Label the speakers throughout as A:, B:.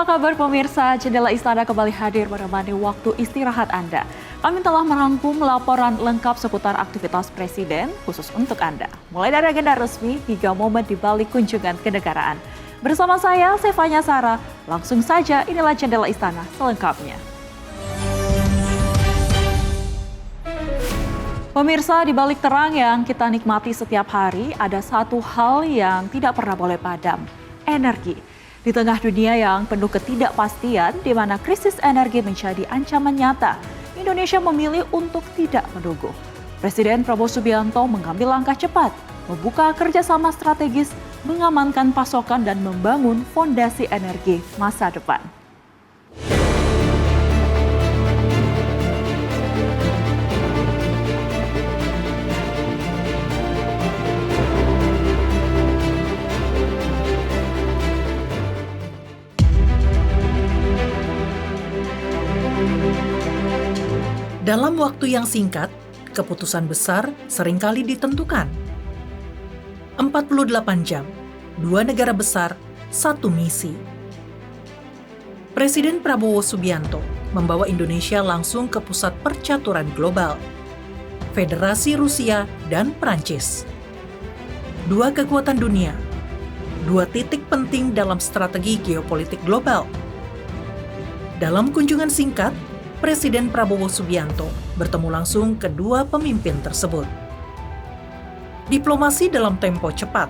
A: Apa kabar pemirsa? Jendela Istana kembali hadir menemani waktu istirahat Anda. Kami telah merangkum laporan lengkap seputar aktivitas Presiden khusus untuk Anda. Mulai dari agenda resmi hingga momen di balik kunjungan kenegaraan. Bersama saya, Sevanya Sarah. Langsung saja inilah Jendela Istana selengkapnya. Pemirsa, di balik terang yang kita nikmati setiap hari, ada satu hal yang tidak pernah boleh padam, energi. Di tengah dunia yang penuh ketidakpastian, di mana krisis energi menjadi ancaman nyata, Indonesia memilih untuk tidak menunggu. Presiden Prabowo Subianto mengambil langkah cepat, membuka kerjasama strategis, mengamankan pasokan dan membangun fondasi energi masa depan.
B: Dalam waktu yang singkat, keputusan besar seringkali ditentukan. 48 jam, 2 negara besar, 1 misi. Presiden Prabowo Subianto membawa Indonesia langsung ke pusat percaturan global, Federasi Rusia dan Prancis. 2 kekuatan dunia, 2 titik penting dalam strategi geopolitik global. Dalam kunjungan singkat, Presiden Prabowo Subianto bertemu langsung kedua pemimpin tersebut. Diplomasi dalam tempo cepat.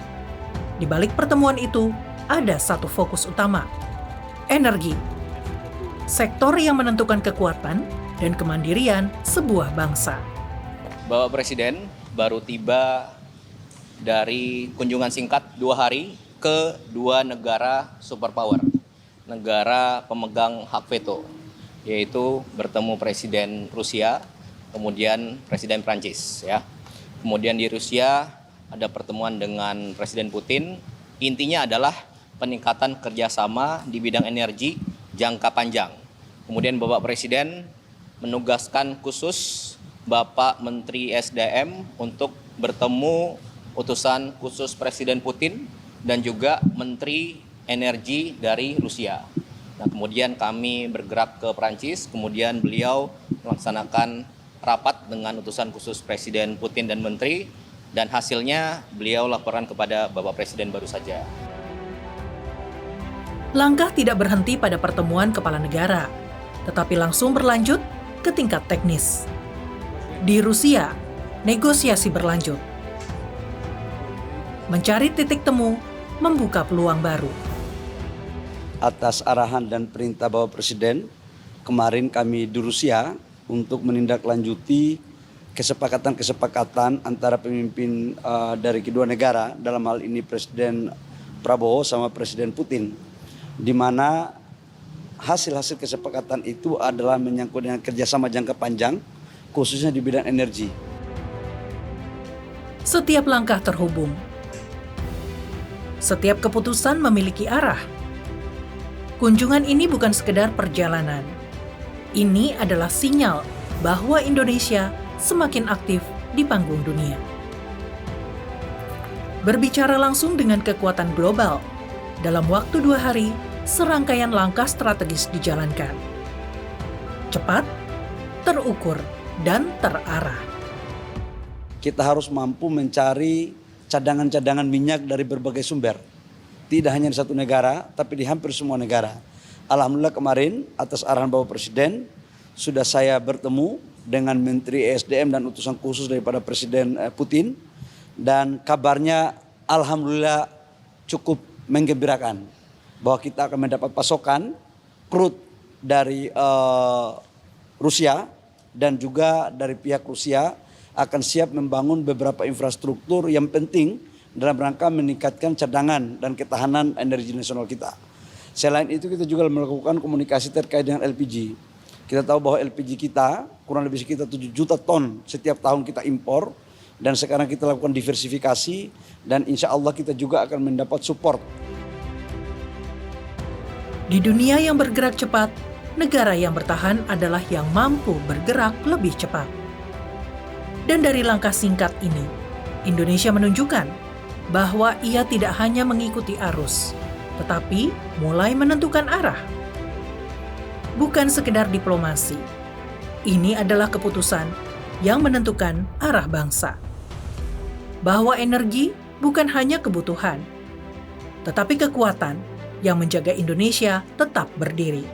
B: Di balik pertemuan itu, ada satu fokus utama, energi. Sektor yang menentukan kekuatan dan kemandirian sebuah bangsa.
C: Bapak Presiden baru tiba dari kunjungan singkat 2 hari ke 2 negara superpower, negara pemegang hak veto, yaitu bertemu Presiden Rusia, kemudian Presiden Prancis. Kemudian di Rusia ada pertemuan dengan Presiden Putin. Intinya adalah peningkatan kerjasama di bidang energi jangka panjang. Kemudian Bapak Presiden menugaskan khusus Bapak Menteri SDM untuk bertemu utusan khusus Presiden Putin dan juga Menteri Energi dari Rusia. Nah, kemudian kami bergerak ke Prancis, kemudian beliau melaksanakan rapat dengan utusan khusus Presiden Putin dan Menteri, dan hasilnya beliau laporan kepada Bapak Presiden baru saja.
B: Langkah tidak berhenti pada pertemuan kepala negara, tetapi langsung berlanjut ke tingkat teknis. Di Rusia, negosiasi berlanjut. Mencari titik temu, membuka peluang baru.
D: Atas arahan dan perintah Bapak Presiden, kemarin kami di Rusia untuk menindaklanjuti kesepakatan-kesepakatan antara pemimpin dari kedua negara, dalam hal ini Presiden Prabowo sama Presiden Putin, di mana hasil-hasil kesepakatan itu adalah menyangkut dengan kerjasama jangka panjang, khususnya di bidang energi.
B: Setiap langkah terhubung. Setiap keputusan memiliki arah. Kunjungan ini bukan sekedar perjalanan. Ini adalah sinyal bahwa Indonesia semakin aktif di panggung dunia. Berbicara langsung dengan kekuatan global, dalam waktu 2 hari, serangkaian langkah strategis dijalankan. Cepat, terukur, dan terarah.
D: Kita harus mampu mencari cadangan-cadangan minyak dari berbagai sumber. Tidak hanya di satu negara, tapi di hampir semua negara. Alhamdulillah kemarin atas arahan Bapak Presiden, sudah saya bertemu dengan Menteri ESDM dan utusan khusus daripada Presiden Putin. Dan kabarnya alhamdulillah cukup menggembirakan. Bahwa kita akan mendapat pasokan crude dari Rusia dan juga dari pihak Rusia akan siap membangun beberapa infrastruktur yang penting dalam rangka meningkatkan cadangan dan ketahanan energi nasional kita. Selain itu kita juga melakukan komunikasi terkait dengan LPG. Kita tahu bahwa LPG kita kurang lebih sekitar 7 juta ton setiap tahun kita impor. Dan sekarang kita lakukan diversifikasi dan insya Allah kita juga akan mendapat support.
B: Di dunia yang bergerak cepat, negara yang bertahan adalah yang mampu bergerak lebih cepat. Dan dari langkah singkat ini, Indonesia menunjukkan bahwa ia tidak hanya mengikuti arus, tetapi mulai menentukan arah. bukan sekedar diplomasi. Ini adalah keputusan yang menentukan arah bangsa. Bahwa energi bukan hanya kebutuhan, tetapi kekuatan yang menjaga Indonesia tetap berdiri.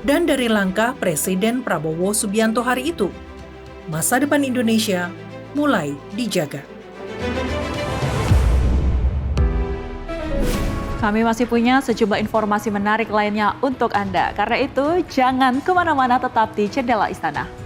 B: Dan dari langkah Presiden Prabowo Subianto hari itu, masa depan Indonesia mulai dijaga.
A: Kami masih punya sejumlah informasi menarik lainnya untuk Anda. Karena itu, jangan kemana-mana, tetap di Jendela Istana.